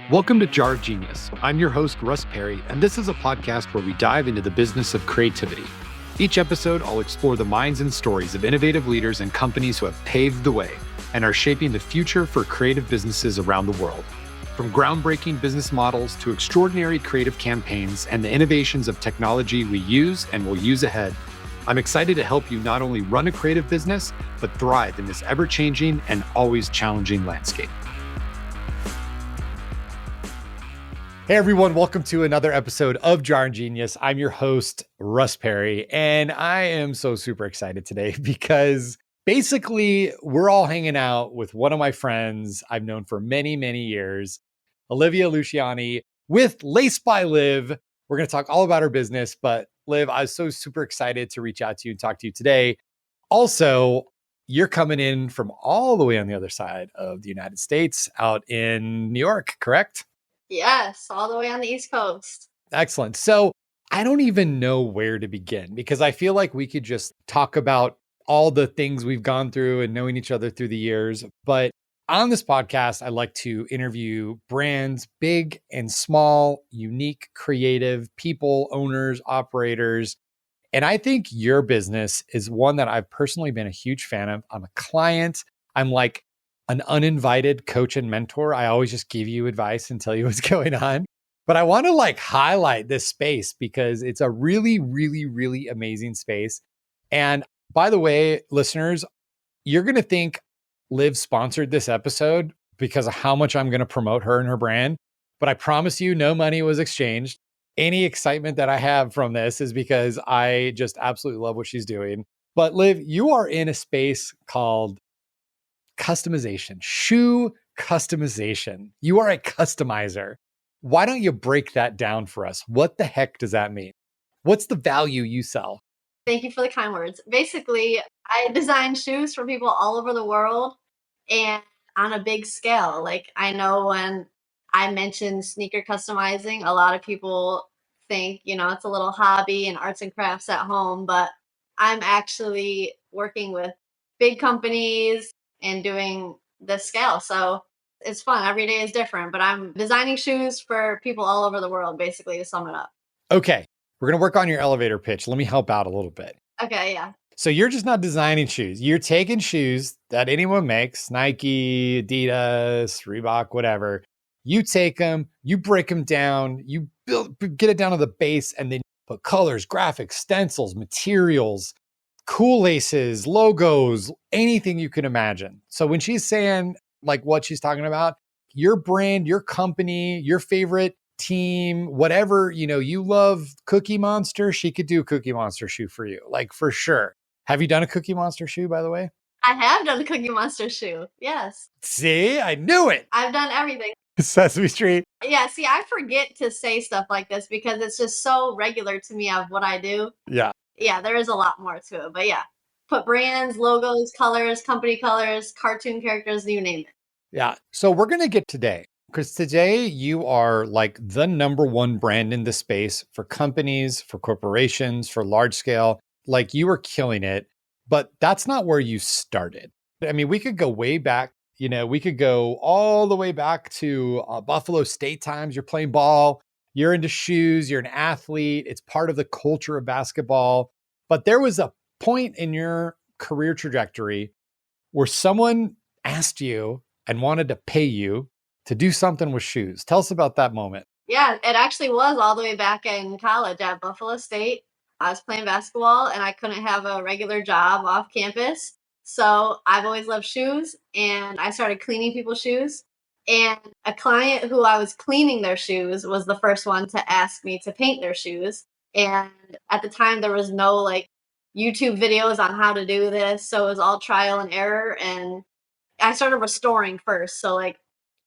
Welcome to Jar Genius. I'm your host, Russ Perry, and this is a podcast where we dive into the business of creativity. Each episode, I'll explore the minds and stories of innovative leaders and companies who have paved the way and are shaping the future for creative businesses around the world. From groundbreaking business models to extraordinary creative campaigns and the innovations of technology we use and will use ahead, I'm excited to help you not only run a creative business, but thrive in this ever-changing and always challenging landscape. Hey everyone, welcome to another episode of Jar Genius. I'm your host, Russ Perry, and I am so super excited today because basically we're all hanging out with one of my friends I've known for many, many years, Olivia Luciani with Laced By Liv. We're going to talk all about her business, but Liv, I was so super excited to reach out to you and talk to you today. Also, you're coming in from all the way on the other side of the United States out in New York, correct? Yes, all the way on the East Coast. Excellent. So I don't even know where to begin because I feel like we could just talk about all the things we've gone through and knowing each other through the years. But on this podcast, I like to interview brands, big and small, unique, creative people, owners, operators. And I think your business is one that I've personally been a huge fan of. I'm a client. I'm like an uninvited coach and mentor. I always just give you advice and tell you what's going on. But I want to highlight this space because it's a really, really, really amazing space. And by the way, listeners, you're going to think Liv sponsored this episode because of how much I'm going to promote her and her brand. But I promise you, no money was exchanged. Any excitement that I have from this is because I just absolutely love what she's doing. But Liv, you are in a space called customization, shoe customization. You are a customizer. Why don't you break that down for us? What the heck does that mean? What's the value you sell? Thank you for the kind words. Basically, I design shoes for people all over the world and on a big scale. I know when I mention sneaker customizing, a lot of people think, it's a little hobby and arts and crafts at home, but I'm actually working with big companies and doing the scale. So it's fun. Every day is different, but I'm designing shoes for people all over the world, basically, to sum it up. Okay, we're going to work on your elevator pitch. Let me help out a little bit. Okay, yeah. So you're just not designing shoes. You're taking shoes that anyone makes, Nike, Adidas, Reebok, whatever. You take them, you break them down, you get it down to the base, and then put colors, graphics, stencils, materials, cool laces, logos, anything you can imagine. So when she's saying what she's talking about, your brand, your company, your favorite team, whatever, you love Cookie Monster, she could do a Cookie Monster shoe for you, for sure. Have you done a Cookie Monster shoe, by the way? I have done a Cookie Monster shoe. Yes. See, I knew it. I've done everything. Sesame Street. Yeah, see, I forget to say stuff like this because it's just so regular to me of what I do. Yeah. Yeah, there is a lot more to it. But yeah, put brands, logos, colors, company colors, cartoon characters, you name it. Yeah. So we're going to get today because today you are the number one brand in the space for companies, for corporations, for large scale. You were killing it, but that's not where you started. I mean, we could go way back. We could go all the way back to Buffalo State times. You're playing ball. You're into shoes. You're an athlete. It's part of the culture of basketball. But there was a point in your career trajectory where someone asked you and wanted to pay you to do something with shoes. Tell us about that moment. Yeah, it actually was all the way back in college at Buffalo State. I was playing basketball and I couldn't have a regular job off campus. So I've always loved shoes and I started cleaning people's shoes. And a client who I was cleaning their shoes was the first one to ask me to paint their shoes. And at the time, there was no YouTube videos on how to do this. So it was all trial and error. And I started restoring first. So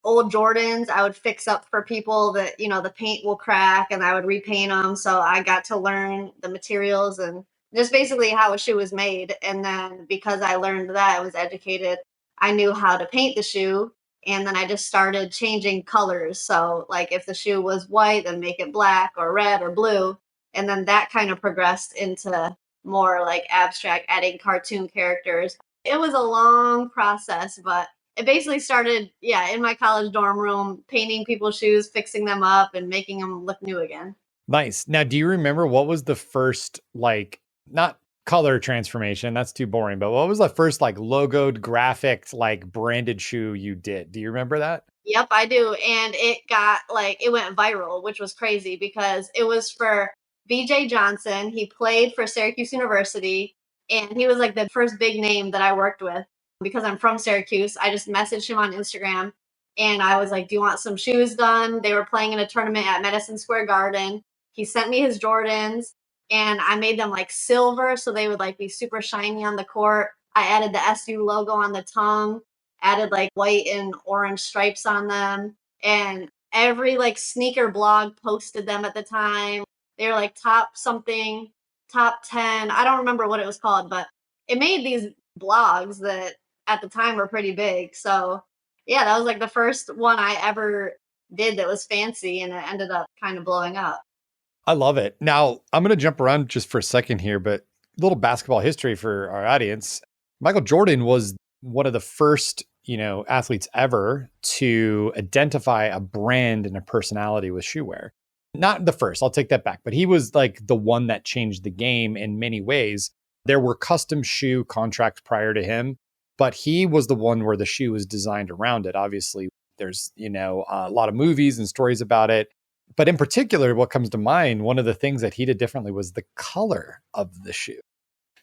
old Jordans, I would fix up for people that, the paint will crack and I would repaint them. So I got to learn the materials and just basically how a shoe was made. And then because I learned that, I was educated, I knew how to paint the shoe. And then I just started changing colors. So if the shoe was white, then make it black or red or blue. And then that kind of progressed into more abstract, adding cartoon characters. It was a long process, but it basically started, in my college dorm room, painting people's shoes, fixing them up, and making them look new again. Nice. Now, do you remember what was the first, like, not color transformation? That's too boring, but what was the first, like, logoed, graphic, like, branded shoe you did? Do you remember that? Yep, I do. And it went viral, which was crazy because it was for BJ Johnson. He played for Syracuse University and he was like the first big name that I worked with because I'm from Syracuse. I just messaged him on Instagram and I was like, "Do you want some shoes done?" They were playing in a tournament at Madison Square Garden. He sent me his Jordans and I made them like silver so they would like be super shiny on the court. I added the SU logo on the tongue, added like white and orange stripes on them. And every like sneaker blog posted them at the time. They were like top something, top 10. I don't remember what it was called, but it made these blogs that at the time were pretty big. So, yeah, that was like the first one I ever did that was fancy and it ended up kind of blowing up. I love it. Now, I'm going to jump around just for a second here, but a little basketball history for our audience. Michael Jordan was one of the first, athletes ever to identify a brand and a personality with shoe wear. Not the first, I'll take that back, but he was like the one that changed the game in many ways. There were custom shoe contracts prior to him, but he was the one where the shoe was designed around it. Obviously, there's, a lot of movies and stories about it. But in particular, what comes to mind, one of the things that he did differently was the color of the shoe.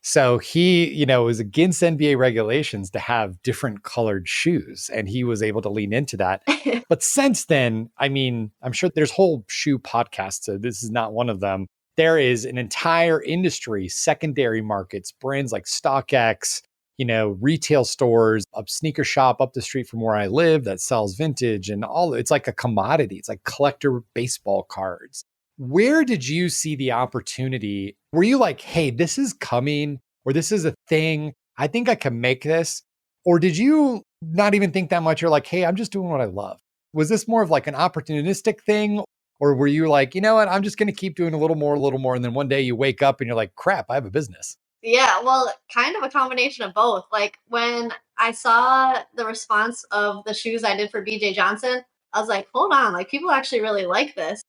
So he, was against NBA regulations to have different colored shoes, and he was able to lean into that. But since then, I mean, I'm sure there's whole shoe podcasts, so this is not one of them. There is an entire industry, secondary markets, brands like StockX, retail stores, a sneaker shop up the street from where I live that sells vintage and all. It's like a commodity. It's like collector baseball cards. Where did you see the opportunity? Were you like, hey, this is coming, or this is a thing? I think I can make this. Or did you not even think that much? You're like, hey, I'm just doing what I love. Was this more of like an opportunistic thing? Or were you like, you know what? I'm just going to keep doing a little more. And then one day you wake up and you're like, crap, I have a business. Yeah, well, kind of a combination of both. Like when I saw the response of the shoes I did for BJ Johnson, I was like, hold on, like people actually really like this.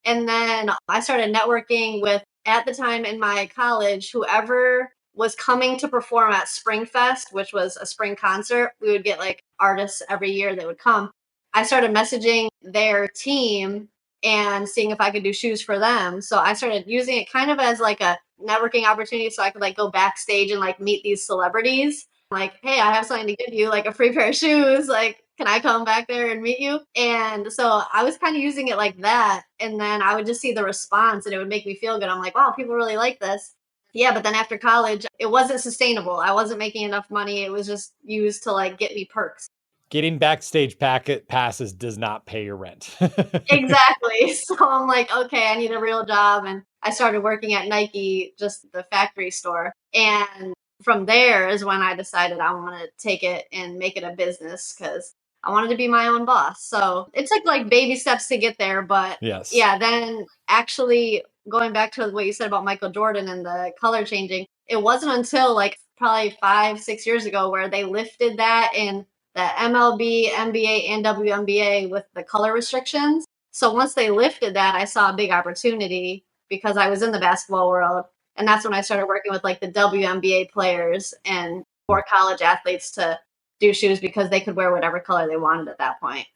And then I started networking with, at the time in my college, whoever was coming to perform at Spring Fest, which was a spring concert. We would get like artists every year that would come. I started messaging their team and seeing if I could do shoes for them. So I started using it kind of as like a networking opportunity so I could like go backstage and like meet these celebrities. Like, hey, I have something to give you, like a free pair of shoes. Like, can I come back there and meet you? And so I was kind of using it like that. And then I would just see the response and it would make me feel good. I'm like, wow, people really like this. Yeah, but then after college, it wasn't sustainable. I wasn't making enough money. It was just used to like get me perks. Getting backstage packet passes does not pay your rent. Exactly. So I'm like, okay, I need a real job. And I started working at Nike, just the factory store. And from there is when I decided I want to take it and make it a business because I wanted to be my own boss. So it took like baby steps to get there. But Yes. yeah, then actually going back to what you said about Michael Jordan and the color changing, it wasn't until like probably 5, 6 years ago where they lifted that in the MLB, NBA, and WNBA with the color restrictions. So once they lifted that, I saw a big opportunity because I was in the basketball world. And that's when I started working with like the WNBA players and for college athletes to do shoes because they could wear whatever color they wanted at that point.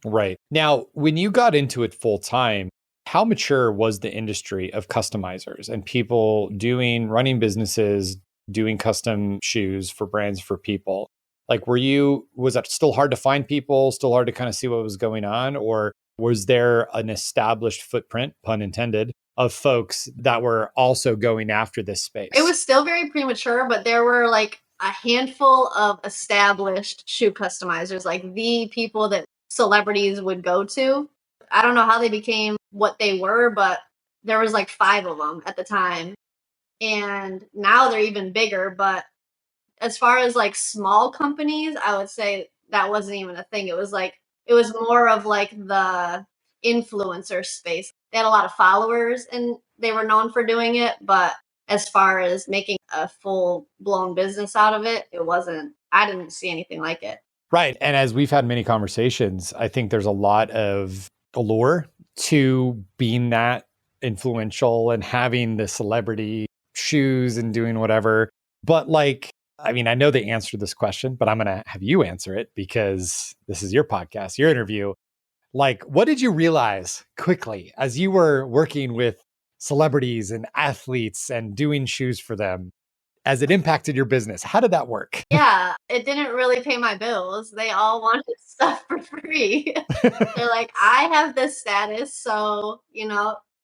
Right. Now, when you got into it full time, how mature was the industry of customizers and people running businesses, doing custom shoes for brands for people? Like, was that still hard to find people, still hard to kind of see what was going on? Or was there an established footprint, pun intended, of folks that were also going after this It space? was still very premature, but there were like a handful of established shoe customizers, like the people that celebrities would go to. I don't know how they became what they were, but there was like five of them at the time. And now they're even bigger, but as far as like small companies, I would say that wasn't even a thing. It was more of like the influencer space. They had a lot of followers and they were known for doing it, but as far as making a full blown business out of it, it wasn't. I didn't see anything like it. Right. And as we've had many conversations, I think there's a lot of allure to being that influential and having the celebrity shoes and doing whatever. But like, I mean, I know the answer to this question, but I'm going to have you answer it because this is your podcast, your interview. Like, what did you realize quickly as you were working with celebrities and athletes and doing shoes for them as it impacted your business? How did that work? Yeah, it didn't really pay my bills. They all wanted stuff for free. They're like, I have this status, so,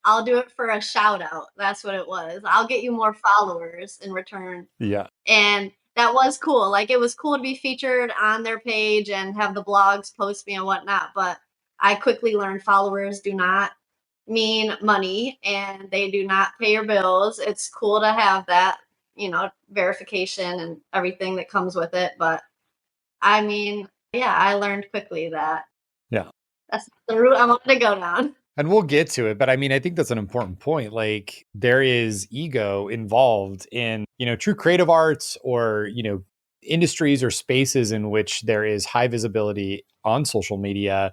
I'll do it for a shout out. That's what it was. I'll get you more followers in return. Yeah. And that was cool. Like, it was cool to be featured on their page and have the blogs post me and whatnot. But I quickly learned followers do not mean money and they do not pay your bills. It's cool to have that, verification and everything that comes with it. But I mean, yeah, I learned quickly that Yeah. that's the route I wanted to go down. And we'll get to it. But I mean, I think that's an important point. Like there is ego involved in, true creative arts or, industries or spaces in which there is high visibility on social media.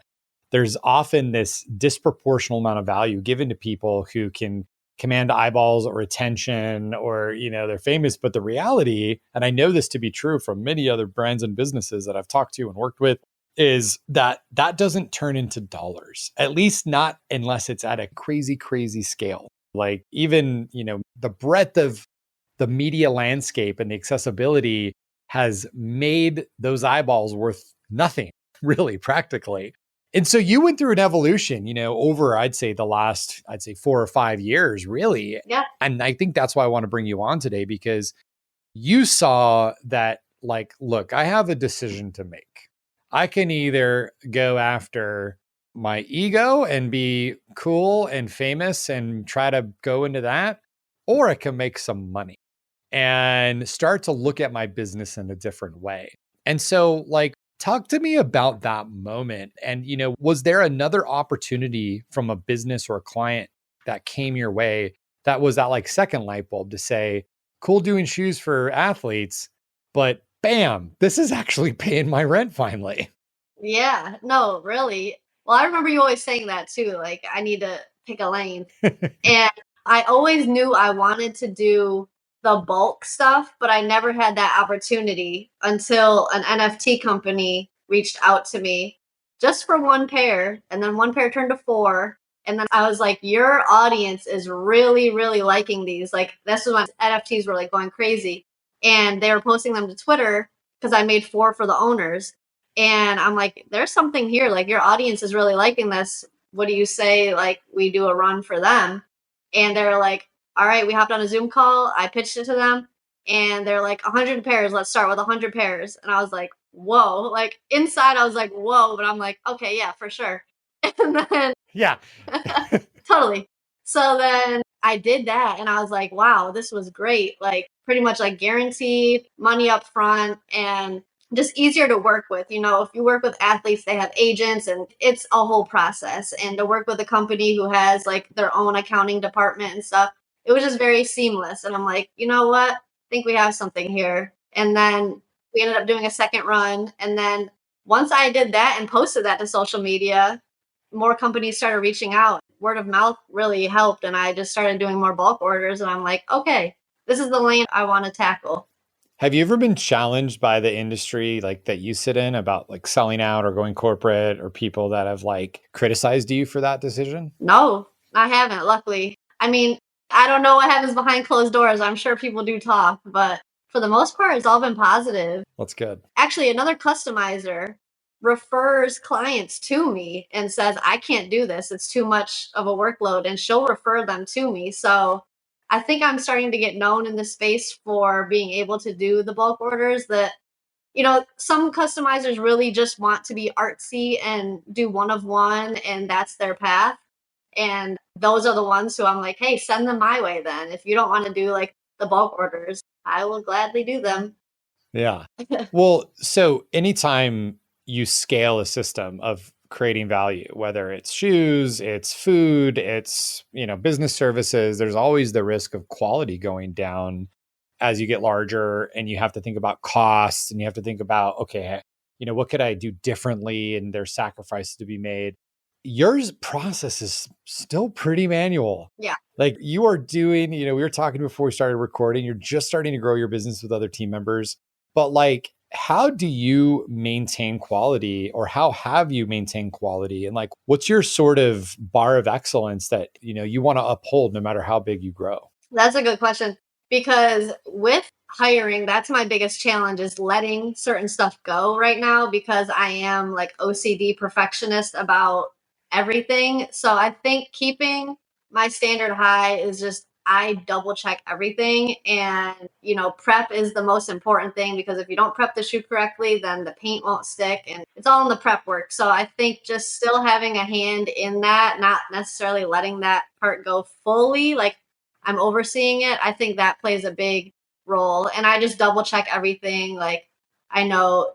There's often this disproportional amount of value given to people who can command eyeballs or attention or, they're famous. But the reality, and I know this to be true from many other brands and businesses that I've talked to and worked with, is that doesn't turn into dollars, at least not unless it's at a crazy, crazy scale. Like even, the breadth of the media landscape and the accessibility has made those eyeballs worth nothing, really, practically. And so you went through an evolution, over, I'd say 4 or 5 years, really. Yeah. And I think that's why I want to bring you on today, because you saw that, like, look, I have a decision to make. I can either go after my ego and be cool and famous and try to go into that, or I can make some money and start to look at my business in a different way. And so, like, talk to me about that moment. And, was there another opportunity from a business or a client that came your way that was that like second light bulb to say, cool doing shoes for athletes, but bam, this is actually paying my rent finally? Yeah. No, really. Well, I remember you always saying that too. Like, I need to pick a lane. And I always knew I wanted to do the bulk stuff, but I never had that opportunity until an NFT company reached out to me just for one pair. And then one pair turned to four. And then I was like, your audience is really, really liking these. Like, this was when NFTs were like going crazy. And they were posting them to Twitter because I made four for the owners. And I'm like, there's something here. Like, your audience is really liking this. What do you say? Like, we do a run for them? And they're like, all right, we hopped on a Zoom call. I pitched it to them and they're like 100 pairs. Let's start with 100 pairs. And I was like, whoa, like inside I was like, whoa, but I'm like, okay, yeah, for sure. And then Yeah. totally. So then I did that and I was like, wow, this was great. Like pretty much like guaranteed money up front and just easier to work with. If you work with athletes, they have agents and it's a whole process. And to work with a company who has like their own accounting department and stuff, it was just very seamless. And I'm like, you know what? I think we have something here. And then we ended up doing a second run. And then once I did that and posted that to social media, more companies started reaching out. Word of mouth really helped. And I just started doing more bulk orders. And I'm like, okay, this is the lane I want to tackle. Have you ever been challenged by the industry like that you sit in about like selling out or going corporate, or people that have like criticized you for that decision? No, I haven't, luckily. I mean, I don't know what happens behind closed doors. I'm sure people do talk, but for the most part, it's all been positive. That's good. Actually, another customizer refers clients to me and says, I can't do this. It's too much of a workload. And she'll refer them to me. So I think I'm starting to get known in the space for being able to do the bulk orders that, some customizers really just want to be artsy and do one of one, and that's their path. And those are the ones who I'm like, hey, send them my way then. If you don't want to do like the bulk orders, I will gladly do them. Yeah. Well, so anytime you scale a system of creating value, whether it's shoes, it's food, it's, business services, there's always the risk of quality going down as you get larger, and you have to think about costs and you have to think about, okay, what could I do differently? And there's sacrifices to be made. Yours process is still pretty manual. Yeah. Like you are doing, we were talking before we started recording, you're just starting to grow your business with other team members. But like, how do you maintain quality, or how have you maintained quality? And like, what's your sort of bar of excellence that, you want to uphold no matter how big you grow? That's a good question, because with hiring, that's my biggest challenge, is letting certain stuff go right now, because I am like OCD perfectionist about everything. So I think keeping my standard high is just, I double check everything. And, prep is the most important thing, because if you don't prep the shoe correctly, then the paint won't stick, and it's all in the prep work. So I think just still having a hand in that, not necessarily letting that part go fully, like I'm overseeing it, I think that plays a big role. And I just double check everything. Like, I know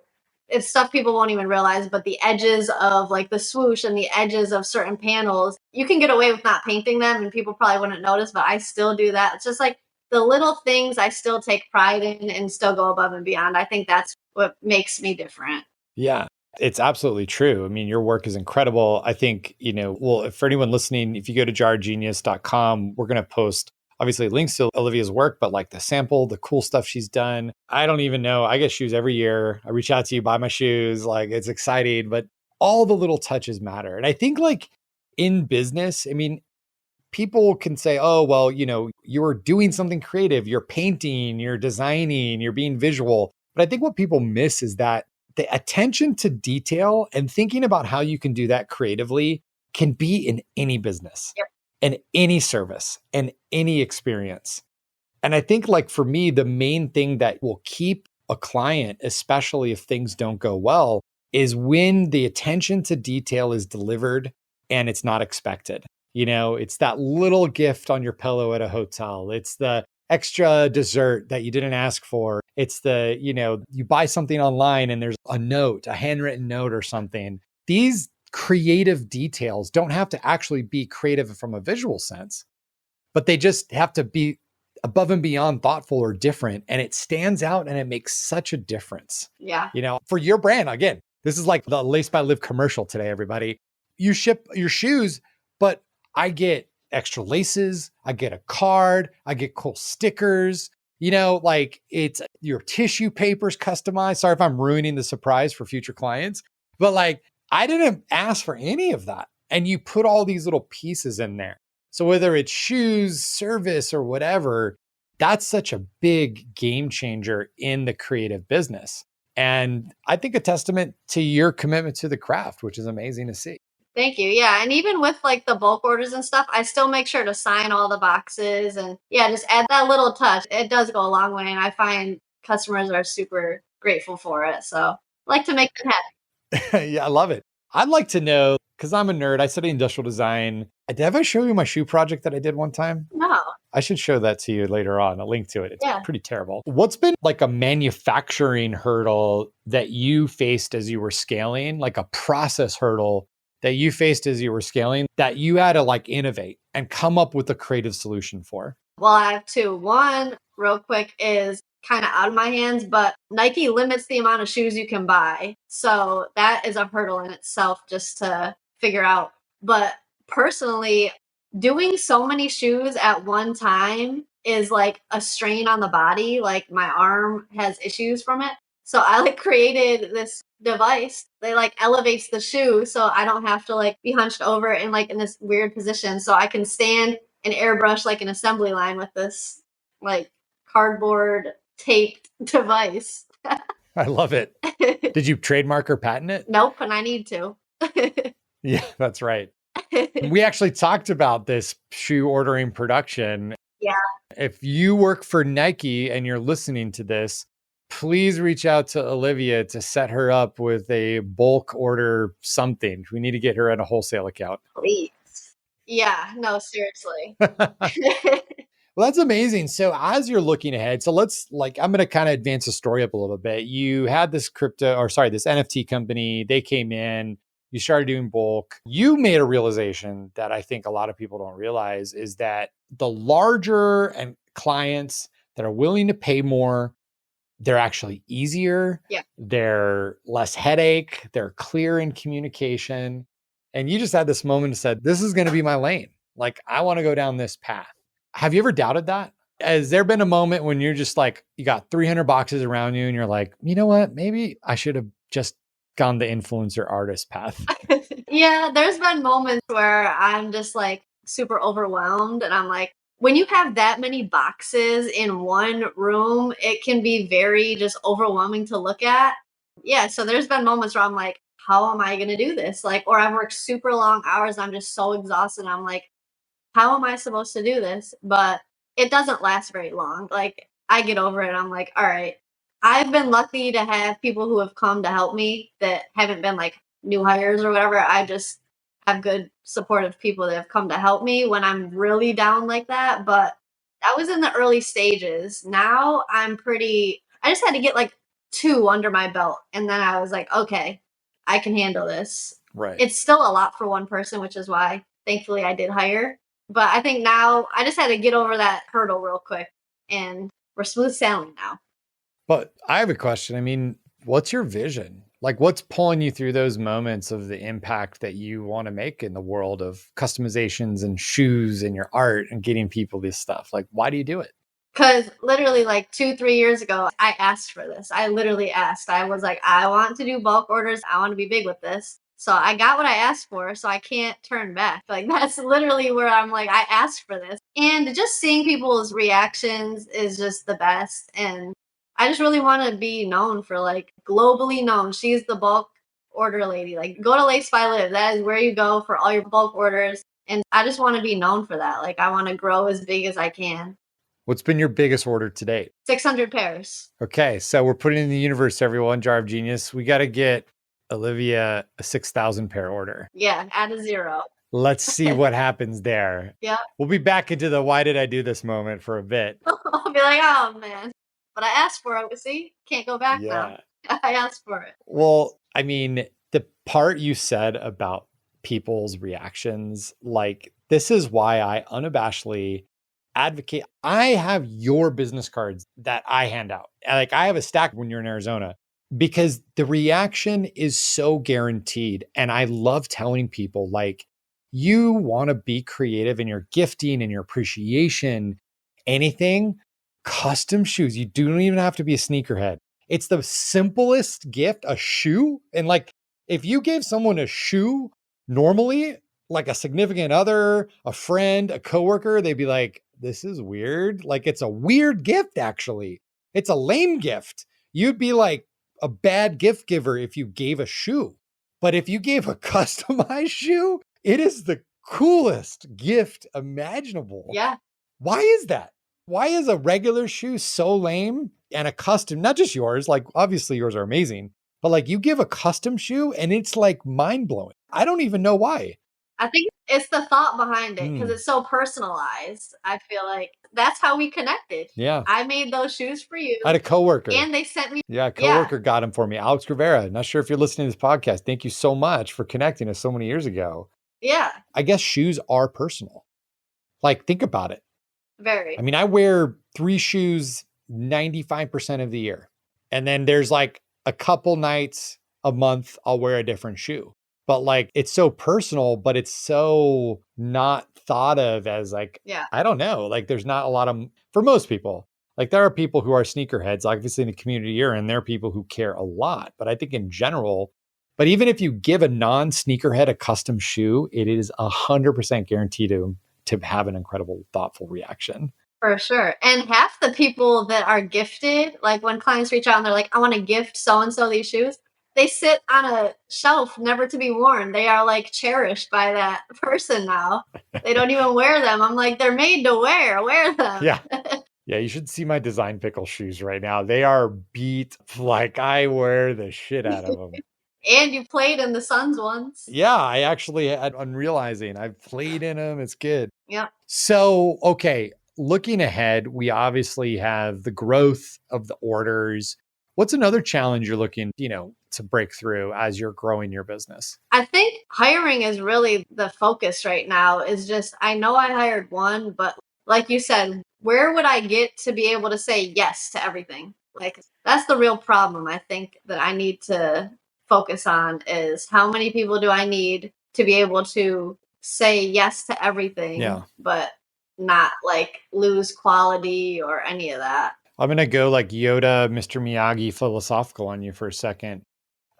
it's stuff people won't even realize, but the edges of like the swoosh and the edges of certain panels, you can get away with not painting them and people probably wouldn't notice, but I still do that. It's just like the little things I still take pride in and still go above and beyond. I think that's what makes me different. Yeah, it's absolutely true. I mean, your work is incredible. I think, well, for anyone listening, if you go to jargenius.com, we're going to post obviously links to Olivia's work, but like the sample, the cool stuff she's done. I don't even know. I get shoes every year. I reach out to you, buy my shoes. Like it's exciting, but all the little touches matter. And I think like in business, I mean, people can say, oh, well, you're doing something creative, you're painting, you're designing, you're being visual. But I think what people miss is that the attention to detail and thinking about how you can do that creatively can be in any business, Yep. and any service, and any experience. And I think like for me, the main thing that will keep a client, especially if things don't go well, is when the attention to detail is delivered and it's not expected. It's that little gift on your pillow at a hotel. It's the extra dessert that you didn't ask for. It's the, you buy something online and there's a note, a handwritten note or something. These creative details don't have to actually be creative from a visual sense, but they just have to be above and beyond thoughtful or different. And it stands out and it makes such a difference. Yeah. For your brand, again, this is like the Laced by Liv commercial today, everybody. You ship your shoes, but I get extra laces, I get a card, I get cool stickers, like it's your tissue papers customized. Sorry if I'm ruining the surprise for future clients, but like I didn't ask for any of that. And you put all these little pieces in there. So whether it's shoes, service, or whatever, that's such a big game changer in the creative business. And I think a testament to your commitment to the craft, which is amazing to see. Thank you. Yeah. And even with like the bulk orders and stuff, I still make sure to sign all the boxes and just add that little touch. It does go a long way. And I find customers are super grateful for it. So I like to make them happy. Yeah, I love it. I'd like to know, because I'm a nerd, I study industrial design. Have I show you my shoe project that I did one time? No. I should show that to you later on, a link to it. It's Yeah. pretty terrible. What's been like a manufacturing hurdle that you faced as you were scaling, like a process hurdle that you faced as you were scaling that you had to like innovate and come up with a creative solution for? Well, I have two. One, real quick, is kind of out of my hands, but Nike limits the amount of shoes you can buy. So that is a hurdle in itself just to figure out. But personally, doing so many shoes at one time is like a strain on the body. Like my arm has issues from it. So I like created this device that like elevates the shoe so I don't have to like be hunched over and like in this weird position. So I can stand and airbrush like an assembly line with this like cardboard taped device. I love it. Did you trademark or patent it? Nope, and I need to. Yeah, that's right. We actually talked about this shoe ordering production. Yeah. If you work for Nike and you're listening to this, please reach out to Olivia to set her up with a bulk order something. We need to get her at a wholesale account. Please. Yeah, no, seriously. Well, that's amazing. So as you're looking ahead, so I'm going to kind of advance the story up a little bit. You had this this NFT company. They came in, you started doing bulk. You made a realization that I think a lot of people don't realize is that the larger and clients that are willing to pay more, they're actually easier. Yeah. They're less headache. They're clear in communication. And you just had this moment and said, this is going to be my lane. Like, I want to go down this path. Have you ever doubted that? Has there been a moment when you're just like, you got 300 boxes around you and you're like, you know what? Maybe I should have just gone the influencer artist path. Yeah, there's been moments where I'm just like super overwhelmed and I'm like, when you have that many boxes in one room, it can be very just overwhelming to look at. Yeah, so there's been moments where I'm like, how am I going to do this? Like, or I've worked super long hours. I'm just so exhausted. I'm like, how am I supposed to do this? But it doesn't last very long. Like, I get over it. I'm like, all right. I've been lucky to have people who have come to help me that haven't been like new hires or whatever. I just have good supportive people that have come to help me when I'm really down like that. But that was in the early stages. Now I just had to get like two under my belt. And then I was like, okay, I can handle this. Right. It's still a lot for one person, which is why thankfully I did hire. But I think now I just had to get over that hurdle real quick and we're smooth sailing now. But I have a question. I mean, what's your vision? Like, what's pulling you through those moments of the impact that you want to make in the world of customizations and shoes and your art and getting people this stuff? Like, why do you do it? Because literally like 2, 3 years ago, I asked for this. I literally asked. I was like, I want to do bulk orders. I want to be big with this. So I got what I asked for. So I can't turn back. Like, that's literally where I'm like, I asked for this. And just seeing people's reactions is just the best. And I just really want to be known for like globally known. She's the bulk order lady. Like, go to Laced By Liv. That is where you go for all your bulk orders. And I just want to be known for that. Like, I want to grow as big as I can. What's been your biggest order to date? 600 pairs. Okay, so we're putting in the universe, everyone. Jar of Genius. We got to get Olivia a 6,000 pair order. Yeah, add a 0. Let's see what happens there. Yeah. We'll be back into the why did I do this moment for a bit. I'll be like, oh man. But I asked for it. See, can't go back now. I asked for it. Well, I mean, the part you said about people's reactions, like, this is why I unabashedly advocate. I have your business cards that I hand out. Like, I have a stack when you're in Arizona because the reaction is so guaranteed. And I love telling people, like, you want to be creative in your gifting and your appreciation, anything, custom shoes. You don't even have to be a sneakerhead. It's the simplest gift, a shoe. And like, if you gave someone a shoe normally, like a significant other, a friend, a coworker, they'd be like, this is weird. Like, it's a weird gift, actually. It's a lame gift. You'd be like a bad gift giver if you gave a shoe. But if you gave a customized shoe, it is the coolest gift imaginable. Yeah. Why is that? Why is a regular shoe so lame and a custom, not just yours, like obviously yours are amazing, but like you give a custom shoe and it's like mind blowing. I don't even know why. I think it's the thought behind it because it's so personalized. I feel like that's how we connected. Yeah. I made those shoes for you. I had a coworker. And they sent me. Yeah, a coworker got them for me. Alex Rivera. Not sure if you're listening to this podcast. Thank you so much for connecting us so many years ago. Yeah. I guess shoes are personal. Like, think about it. Very. I mean, I wear 3 shoes 95% of the year. And then there's like a couple nights a month I'll wear a different shoe. But like, it's so personal, but it's so not thought of as like, I don't know, like there's not a lot of, for most people, like there are people who are sneakerheads, obviously in the community you're in, there are people who care a lot. But I think in general, but even if you give a non-sneakerhead a custom shoe, it is 100% guaranteed to have an incredible, thoughtful reaction. For sure. And half the people that are gifted, like when clients reach out and they're like, I want to gift so-and-so these shoes, they sit on a shelf never to be worn. They are like cherished by that person now. They don't even wear them. I'm like, they're made to wear. Wear them. Yeah. Yeah, you should see my design Pickle shoes right now. They are beat. Like, I wear the shit out of them. And you played in the Suns ones. Yeah, I actually I'm realizing I've played in them. It's good. Yeah. So, okay, looking ahead, we obviously have the growth of the orders. What's another challenge you're looking, to break through as you're growing your business? I think hiring is really the focus right now. Is just, I know I hired one, but like you said, where would I get to be able to say yes to everything? Like, that's the real problem I think that I need to focus on is how many people do I need to be able to say yes to everything, but not like lose quality or any of that. I'm going to go like Yoda, Mr. Miyagi philosophical on you for a second.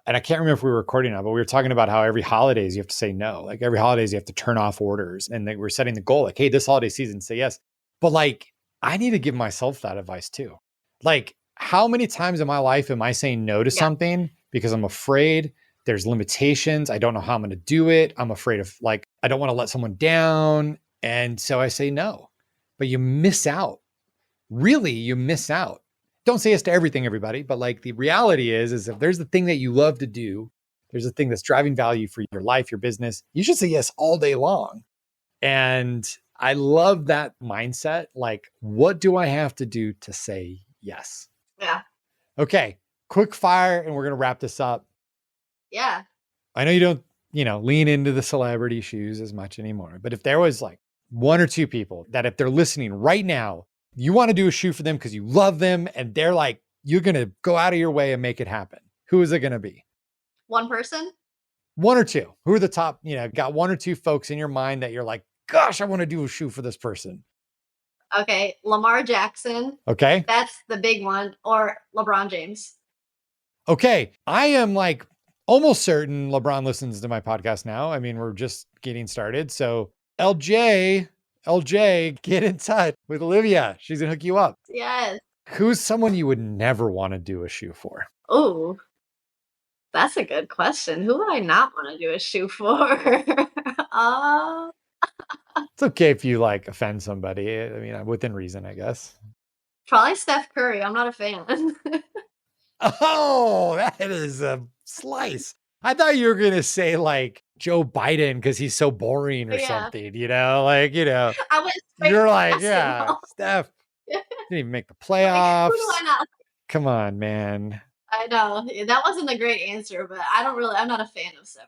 And I can't remember if we were recording now, but we were talking about how every holidays you have to say no. Like every holidays you have to turn off orders. And we're setting the goal like, hey, this holiday season, say yes. But like, I need to give myself that advice too. Like, how many times in my life am I saying no to something because I'm afraid there's limitations? I don't know how I'm going to do it. I'm afraid of like, I don't want to let someone down. And so I say no, but you miss out. Really, you miss out. Don't say yes to everything, everybody. But like the reality is if there's the thing that you love to do, there's a thing that's driving value for your life, your business, you should say yes all day long. And I love that mindset. Like, what do I have to do to say yes? Yeah. Okay. Quick fire. And we're going to wrap this up. Yeah. I know you don't, lean into the celebrity shoes as much anymore. But if there was like one or two people that if they're listening right now, you want to do a shoe for them because you love them and they're like, you're going to go out of your way and make it happen. Who is it going to be? One person? One or two. Who are the top, got one or two folks in your mind that you're like, gosh, I want to do a shoe for this person. Okay. Lamar Jackson. Okay. That's the big one. Or LeBron James. Okay. I am like almost certain LeBron listens to my podcast now. I mean, we're just getting started. So LJ, get in touch with Olivia. She's going to hook you up. Yes. Who's someone you would never want to do a shoe for? Oh, that's a good question. Who would I not want to do a shoe for? It's okay if you like offend somebody. I mean, within reason, I guess. Probably Steph Curry. I'm not a fan. Oh, that is a slice. I thought you were going to say like Joe Biden because he's so boring or something, I went you're like, Steph didn't even make the playoffs. Who do I not? Come on, man. I know that wasn't a great answer, but I'm not a fan of Steph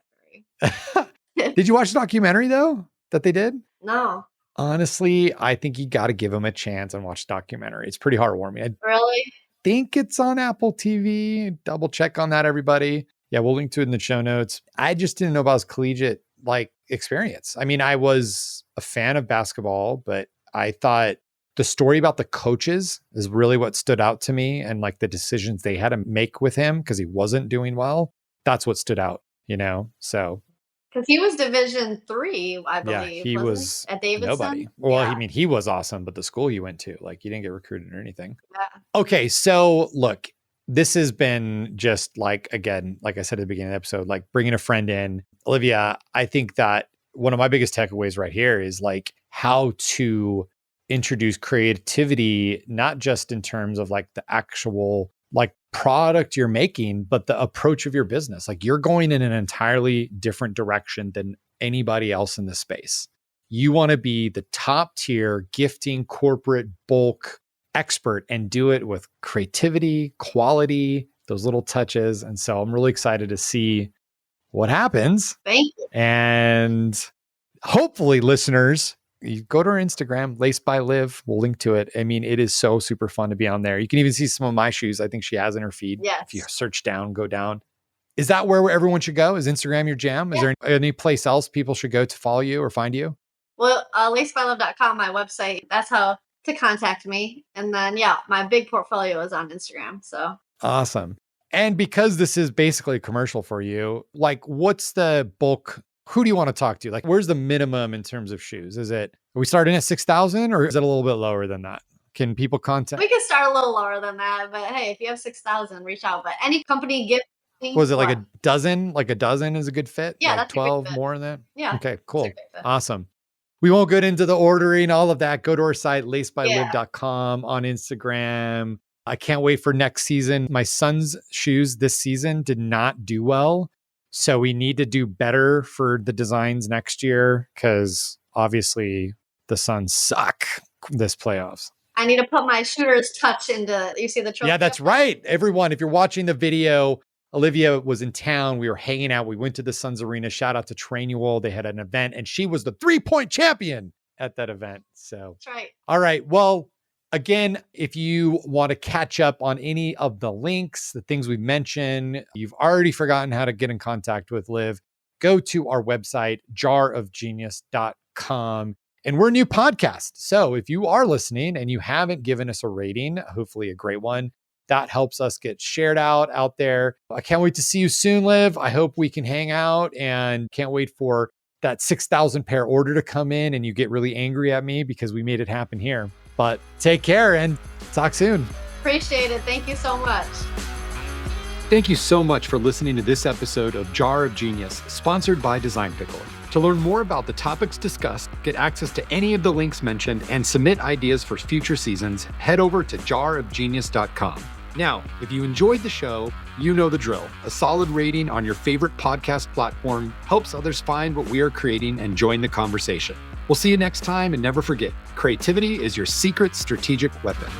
Curry. Did you watch the documentary though that they did? No. Honestly, I think you got to give him a chance and watch the documentary. It's pretty heartwarming. Really? Think it's on Apple TV. Double check on that, everybody. Yeah, we'll link to it in the show notes. I just didn't know about his collegiate experience. I mean, I was a fan of basketball, but I thought the story about the coaches is really what stood out to me and like the decisions they had to make with him because he wasn't doing well. That's what stood out, So because he was Division III, I believe. Yeah, he was at Davidson. Nobody. Well, I mean, he was awesome, but the school he went to, like, he didn't get recruited or anything. Yeah. Okay, so look, this has been just like, again, like I said at the beginning of the episode, like bringing a friend in. Olivia, I think that one of my biggest takeaways right here is like how to introduce creativity, not just in terms of like the actual like product you're making, but the approach of your business. Like you're going in an entirely different direction than anybody else in the space. You want to be the top tier gifting corporate bulk expert and do it with creativity, quality, those little touches. And so I'm really excited to see what happens. Thank you. And hopefully listeners, you go to our Instagram, Laced by Liv. We'll link to it. I mean, it is so super fun to be on there. You can even see some of my shoes. I think she has in her feed. Yes. If you search down, go down. Is that where everyone should go? Is Instagram your jam? Is there any place else people should go to follow you or find you? Well, lacedbyliv.com, my website. That's how to contact me. And then, my big portfolio is on Instagram. So awesome. And because this is basically a commercial for you, like what's the bulk? Who do you want to talk to? Like, where's the minimum in terms of shoes? Are we starting at 6,000 or is it a little bit lower than that? Can people contact? We can start a little lower than that, but hey, if you have 6,000, reach out. But any company gift. Was it like a dozen? Like a dozen is a good fit? Yeah, like that's 12 more than that? Yeah. Okay, cool. Awesome. We won't get into the ordering, all of that. Go to our site, lacedbyliv.com, on Instagram. I can't wait for next season. My son's shoes this season did not do well. So we need to do better for the designs next year because obviously the Suns suck this playoffs. I need to put my shooter's touch into, you see the trophy? Yeah, that's right. Everyone, if you're watching the video, Olivia was in town. We were hanging out. We went to the Suns Arena. Shout out to Trainual. They had an event and she was the 3-point champion at that event. So that's right. All right. Well, Again, if you want to catch up on any of the links, the things we've mentioned, you've already forgotten how to get in contact with Liv, go to our website, jarofgenius.com. And we're a new podcast. So if you are listening and you haven't given us a rating, hopefully a great one, that helps us get shared out there. I can't wait to see you soon, Liv. I hope we can hang out, and can't wait for that 6,000 pair order to come in and you get really angry at me because we made it happen here. But take care and talk soon. Appreciate it. Thank you so much. Thank you so much for listening to this episode of Jar of Genius, sponsored by Design Pickle. To learn more about the topics discussed, get access to any of the links mentioned, and submit ideas for future seasons, head over to jarofgenius.com. Now, if you enjoyed the show, you know the drill. A solid rating on your favorite podcast platform helps others find what we are creating and join the conversation. We'll see you next time, and never forget, creativity is your secret strategic weapon.